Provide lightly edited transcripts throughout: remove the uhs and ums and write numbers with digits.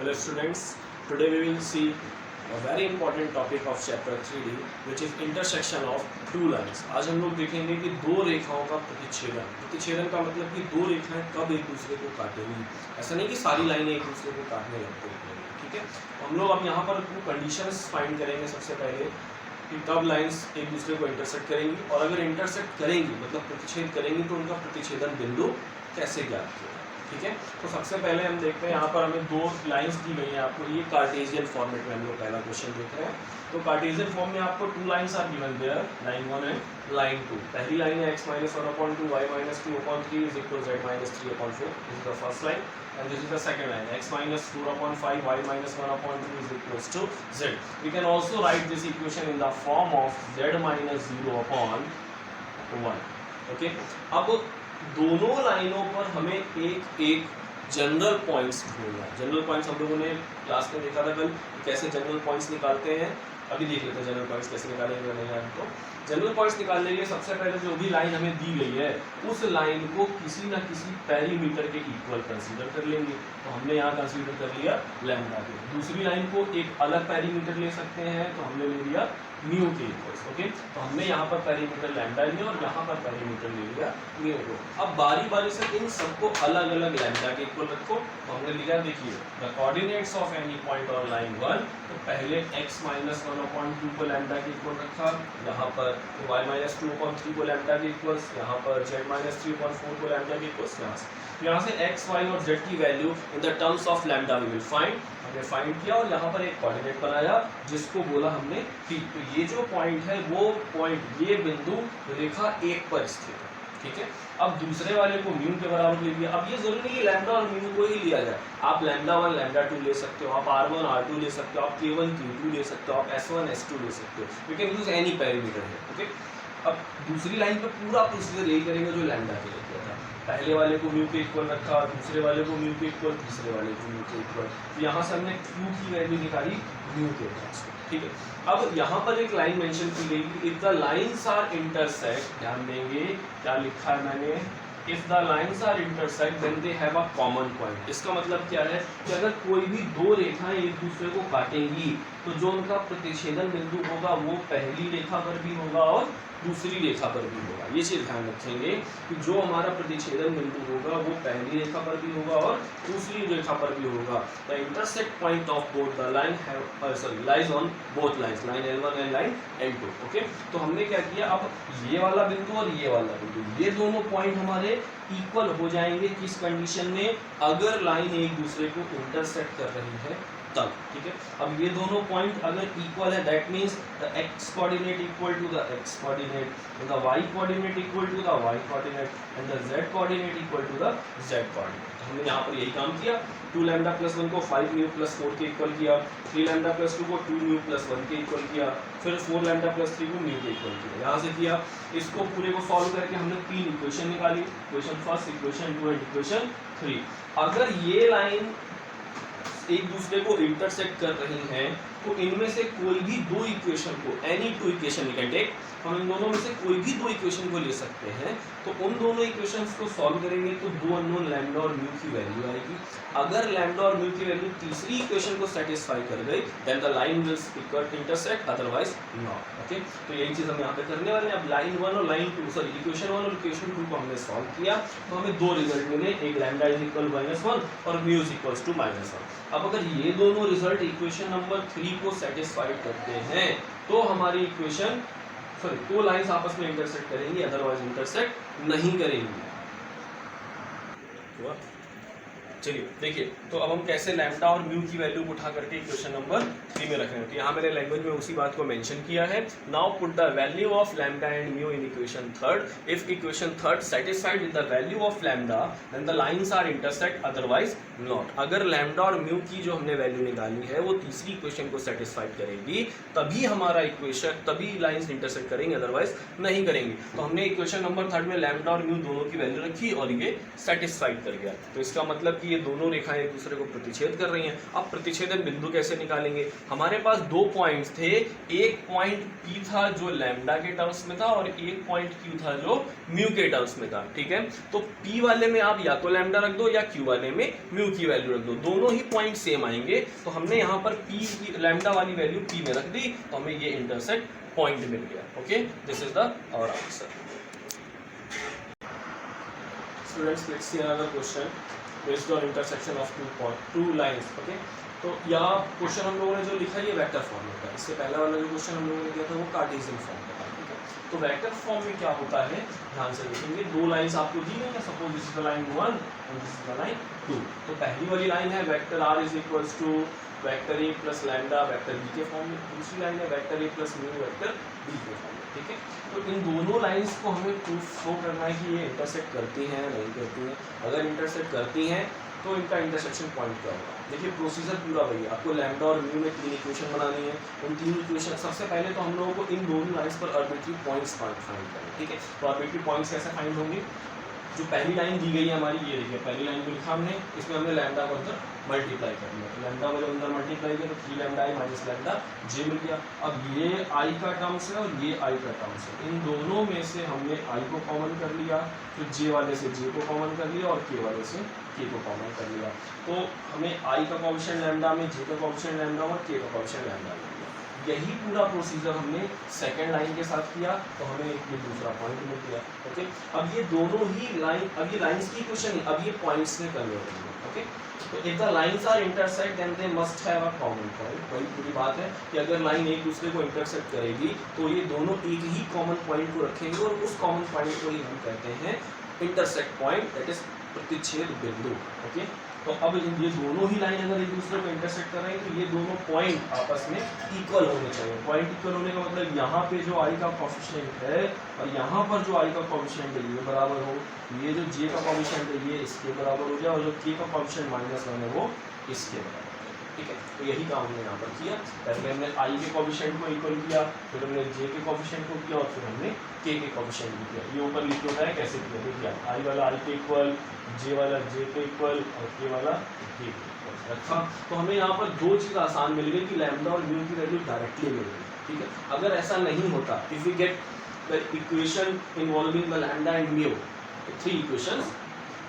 Hello students, today we will see a very important topic of chapter 3D which is intersection of two lines. आज हम लोग देखेंगे कि दो रेखाओं का प्रतिच्छेदन। प्रतिच्छेदन का मतलब कि दो रेखाएं कब एक दूसरे को काटेंगी। ऐसा नहीं कि सारी लाइनें एक दूसरे को काटने लगती हैं, ठीक है। हम लोग अब यहाँ पर कंडीशंस फाइंड करेंगे सबसे पहले कि कब लाइंस एक दूसरे को इंटरसेक्ट करेंगी, और अगर इंटरसेक्ट करेंगी मतलब प्रतिच्छेद करेंगी तो उनका प्रतिच्छेदन बिंदु कैसे ज्ञात किया, ठीक है। तो सबसे पहले हम देखते हैं, यहाँ पर हमें दो लाइंस दी गई हैं आपको, ये कार्टेशियन फॉर्मेट में हम लोग पहला क्वेश्चन देख रहे हैं। तो कार्टेशियन फॉर्म में आपको two lines are given there, line 1 and line 2। पहली लाइन है x - 1/2 y - 2/3 is equal to z - 3/4, this is the first line, and this is the second line, x - 2/5 y - 1/2 is equals to z. We can also write this equation in the form of z - 0/1. okay? अब दोनों लाइनों पर हमें एक एक general points ढूंढना है। General points हम लोगों ने क्लास में देखा था कल, कैसे जनरल पॉइंट्स निकालते हैं। अभी देख लेते हैं जनरल पॉइंट्स कैसे निकालेंगे नहीं यार। तो जनरल पॉइंट्स निकालने के लिए सबसे पहले जो भी लाइन हमें दी गई है उस लाइन को किसी न किसी पेरीमीटर के इक्वल कंसीडर कर लेंगे। तो हमने यहाँ कंसीडर कर लिया लैम्डा के। दूसरी लाइन को एक अलग पेरीमीटर ले सकते हैं, तो हमने ले लिया म्यू के इक्वल्स। ओके, तो हमने यहाँ पर पेरीमीटर लैम्डा लिया और यहाँ पर पेरीमीटर ले लिया म्यू को। अब बारी बारी से इन सबको अलग अलग लैम्डा के इक्वल रखो। तो हमने लिया, देखिए the coordinates of any point on line 1, तो पहले x - 1/2 को लैम्डा के इक्वल रखा, यहाँ पर y - 2/3 को लैम्डा के इक्वल्स, यहाँ पर z - 3/4 को लैम्डा के इक्वल्स। यहाँ से x, y और z की value in the terms of lambda we will find. हमने फाइंड किया और यहाँ पर एक कोऑर्डिनेट बनाया जिसको बोला हमने p। तो ये जो पॉइंट है वो पॉइंट, ये बिंदु रेखा 1 पर स्थित है, ठीक है। अब दूसरे वाले को म्यू के बराबर ले लिया। अब ये जरूरी नहीं कि लैम्डा और म्यू को ही लिया जाए, आप लैम्डा 1 लैम्डा 2 ले सकते हो, आप r1 r2 ले सकते हो, आप k1 k2 ले सकते हो, आप s1 s2 ले सकते हो। You can use any parameter है, ओके। अब दूसरी लाइन पे पूरा प्रोसीजर यही करेंगे जो लैम्डा के लिए किया था। पहले वाले को म्यू के इक्वल रखा, दूसरे वाले को म्यू के इक्वल, तीसरे वाले को म्यू के इक्वल। तो यहाँ से हमने q की वैल्यू निकाली म्यू के पास, ठीक है। अब यहाँ पर एक लाइन मेंशन की गई, if the lines are intersect, ध्यान देंगे क्या लिखा है मैंने, if the lines are intersect then they have a common point. इसका मतलब क्या है कि अगर कोई भी दो रेखाएं एक दूसरे को काटेंगी तो जो उनका प्रतिच्छेदन बिंदु होगा वो पहली रेखा पर भी होगा और दूसरी रेखा पर भी होगा। ये चीज ध्यान रखेंगे कि जो हमारा प्रतिच्छेदन बिंदु होगा वो पहली रेखा पर भी होगा और दूसरी रेखा पर भी होगा। The intersect point of both the line lies on both lines, line L1 and line L2, okay. तो हमने क्या किया, अब ये वाला बिंदु और ये वाला बिंदु, ये दोनों पॉइंट हमारे इक्वल हो जाएंगे किस कंडीशन में, अगर लाइन एक दूसरे को इंटरसेक्ट कर रही है तब, ठीक है। अब ये दोनों पॉइंट अगर इक्वल है, that means the x coordinate equal to the x coordinate, the y coordinate equal to the y coordinate and the z coordinate equal to the z coordinate. हमने यहाँ पर यही काम किया, 2 लैम्डा प्लस 1 को 5 mu plus 4 के equal किया, 3 lambda plus 2 को 2 म्यू प्लस 1 के इक्वल किया, फिर 4 लैम्डा प्लस 3 को म्यू के इक्वल किया। यहाँ से किया, इसको पूरे को सॉल्व करके हमने 3 इक्वेशन निकाली, equation first, equation 2 and equation 3। अगर ये लाइन एक दूसरे को इंटरसेक्ट कर रही हैं तो इनमें से कोई भी दो इक्वेशन को, any two equation you can take, हम इन दोनों में से कोई भी दो इक्वेशन को ले सकते हैं। तो उन दोनों इक्वेशंस को सॉल्व करेंगे तो दो अननोन लैम्डा और म्यू की वैल्यू आएगी। अगर लैम्डा और म्यू की वैल्यू तीसरी इक्वेशन को सेटिस्फाई कर गई then the line will intersect, otherwise not, okay. तो यही चीज हम यहाँ पे करने वाले हैं। अब लाइन 1 और लाइन 2, सॉरी इक्वेशन 1 और इक्वेशन 2 को हमने सॉल्व किया तो हमें दो रिजल्ट मिले, एक लैम्डा इज इक्वल -1 और म्यू इज इक्वल टू -1। अब अगर ये दोनों रिजल्ट इक्वेशन नंबर 3 को सेटिस्फाइड करते हैं तो हमारी इक्वेशन, सॉरी दो लाइंस आपस में इंटरसेक्ट करेंगी, अदरवाइज इंटरसेक्ट नहीं करेंगी। चलिए देखिए, तो अब हम कैसे लैम्डा और म्यू की वैल्यू उठा करके इक्वेशन नंबर 3 में रख रहे हैं। तो यहाँ मैंने लैंग्वेज में उसी बात को मेंशन किया है। Now put the value of lambda and mu in equation 3। If equation 3 satisfied with the value of lambda then the lines are intersect, otherwise not. अगर लैम्डा और म्यू की जो हमने वैल्यू निकाली है वो तीसरी इक्वेशन को सेटिस्फाइड करेगी तभी हमारा इक्वेशन, तभी लाइंस इंटरसेक्ट करेंगे, अदरवाइज नहीं करेंगी। तो हमने इक्वेशन नंबर 3 में लैम्डा और म्यू दोनों की वैल्यू रखी और ये सेटिस्फाइड कर गया। तो इसका मतलब कि कि ये दोनों रेखाएं एक दूसरे को प्रतिच्छेद कर रही हैं। अब प्रतिच्छेदन बिंदु कैसे निकालेंगे? हमारे पास दो पॉइंट्स थे, एक पॉइंट P था जो लैम्डा के टर्म्स में था और एक पॉइंट Q था जो म्यू के टर्म्स में था, ठीक है। तो P वाले में आप या तो लैम्डा रख दो या Q वाले में म्यू की वैल्यू रख दो, दोनों ही पॉइंट सेम आएंगे। तो हमने यहाँ पर P की लैम्डा वाली वैल्यू P में रख दी, तो हमें ये इंटरसेक्ट पॉइंट मिल गया। Okay, this is the our answer. Students, let's see another question based on intersection of two lines. Okay, तो यहाँ क्वेश्चन हम लोगों ने जो लिखा ये वेक्टर फॉर्म में था। इससे पहला वाला जो क्वेश्चन हम लोगों ने किया था वो कार्टेशियन फॉर्म में था, ठीक है। तो वेक्टर फॉर्म में क्या होता है, ध्यान से देखेंगे, दो लाइंस आपको दी गई है। Suppose this is the line 1 and this is the line 2। तो पहली वाली लाइन है vector r is equals to vector a plus lambda vector b के फॉर्म में। दूसरी लाइन है vector a plus mu vector b के फॉर्म में, ठीक है। तो इन दोनों लाइंस को हमें प्रूफ शो करना है कि ये इंटरसेक्ट करती हैं नहीं करती हैं। अगर इंटरसेक्ट करती हैं तो इनका इंटरसेक्शन पॉइंट क्या होगा? देखिए प्रोसीजर पूरा वही है। आपको लैम्डा और म्यू में 3 इक्वेशन बनानी है। उन 3 इक्वेशन, सबसे पहले तो हम लोगों को इन दोनों लाइंस पर आर्बिट्री पॉइंट्स फाइंड करना, ठीक है। तो आर्बिट्री पॉइंट्स कैसे फाइंड होंगे? जो पहली लाइन दी गई है हमारी, ये देखिए पहली लाइन को लिखा हमने, इसमें हमने लैम्डा को अंदर मल्टीप्लाई कर लिया। तो लैम्डा को जब अंदर मल्टीप्लाई किया तो 3 लैम्डा आई माइनस लैम्डा जे मिल गया। अब ये आई का टर्म्स है और ये आई का टर्म्स है, इन दोनों में से हमने आई को कॉमन कर लिया, फिर जे वाले से जे को कॉमन कर लिया और के वाले से के को कॉमन कर लिया। तो हमें आई का कोएफिशिएंट लैम्डा में, जे का कोएफिशिएंट लैम्डा और के का कोएफिशिएंट लैम्डा मिल गया। यही पूरा प्रोसीजर हमने सेकंड लाइन के साथ किया, तो हमें ये दूसरा पॉइंट मिल गया। ओके, अब ये दोनों ही लाइन, अब ये लाइंस की इक्वेशन है, अब ये पॉइंट्स में कन्वर्ट होंगे। ओके, तो if the lines are intersect then they must have a common point. वही पूरी बात है कि अगर लाइन एक दूसरे को इंटरसेक्ट करेगी तो ये दोनों एक ही कॉमन पॉइंट को रखेंगे और उस कॉमन पॉइंट को ही हम कहते हैं इंटरसेक्ट पॉइंट, दैट इज प्रतिच्छेद बिंदु। ओके, तो अब ये दोनों ही लाइन अगर एक दूसरे को इंटरसेक्ट कर रहे हैं तो ये दोनों पॉइंट आपस में इक्वल होने चाहिए। पॉइंट इक्वल होने का मतलब यहाँ पे जो आई का कोएफिशिएंट है और यहाँ पर जो आई का कोएफिशिएंट है ये बराबर हो, ये जो जे का कोएफिशिएंट है ये इसके बराबर हो जाए और जो के का कोएफिशिएंट -1 है वो इसके बराबर, ठीक है। तो यही काम हमने यहाँ पर किया। पहले हमने आई के कोएफिशिएंट को इक्वल किया, फिर हमने जे के कोएफिशिएंट को किया और फिर हमने के कोएफिशिएंट को किया। ये ऊपर लिख होता है कैसे किया, देखिए आई वाला आई के इक्वल, जे वाला जे के इक्वल और के वाला के इक्वल रखा। तो हमें यहाँ पर दो चीज़ आसान मिल गई कि लैम्डा और म्यू की वैल्यू डायरेक्टली मिल गई, ठीक है। अगर ऐसा नहीं होता, if we get the equation involving the lambda and mu, 3 equations,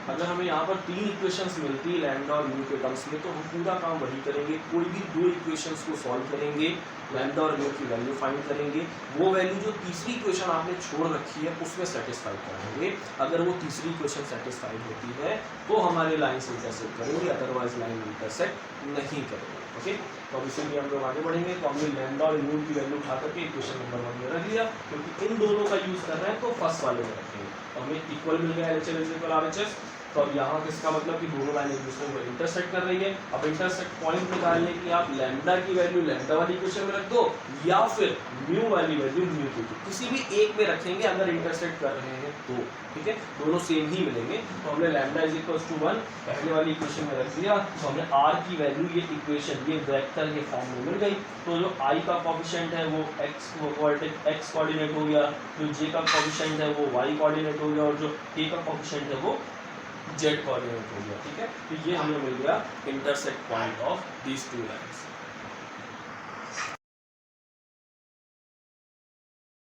अगर हमें यहाँ पर 3 इक्वेशंस मिलती लैम्डा और म्यू के टर्म्स में, तो हम पूरा काम वही करेंगे। कोई भी 2 इक्वेशंस को सॉल्व करेंगे, लैम्डा और म्यू की वैल्यू फाइंड करेंगे, वो वैल्यू जो तीसरी इक्वेशन आपने छोड़ रखी है उसमें सेटिस्फाई कराएंगे। अगर वो तीसरी इक्वेशन सेटिस्फाइड होती है तो हमारे लाइन से इंटरसेक्ट करेंगे, अदरवाइज लाइन इंटरसेक्ट नहीं करेंगे। ओके, तो अब इसीलिए हम लोग आगे बढ़ेंगे। तो हमने लैम्डा और म्यू की वैल्यू उठा करके इक्वेशन नंबर 1 में रख लिया, क्योंकि इन दोनों का यूज कर रहे हैं तो फर्स्ट वाले में रखेंगे। तो हमें इक्वल मिल गया LHS इज इक्वल RHS। तो अब यहाँ किसका मतलब कि दोनों लाइन एक दूसरे को इंटरसेक्ट कर रही है। अब इंटरसेक्ट पॉइंट निकालने के लिए आप लैम्डा की वैल्यू लैम्डा वाली इक्वेशन में रख दो या फिर म्यू वाली वैल्यू म्यू की, किसी भी एक में रखेंगे अगर इंटरसेक्ट कर रहे हैं तो, ठीक है। दोनों सेम ही मिलेंगे। तो हमने लैम्डा इज इक्वल टू 1 पहले वाली इक्वेशन में रख दिया, तो हमने r की वैल्यू ये इक्वेशन ये वेक्टर के फॉर्म में मिल गई। तो जो i का कोएफिशिएंट है वो x कोऑर्डिनेट हो गया, जो j का कोएफिशिएंट है वो y कोऑर्डिनेट हो गया और जो k का कोएफिशिएंट है वो z कोऑर्डिनेट हो गया, ठीक है। तो ये हमें मिल गया intersect point of these 2 lines.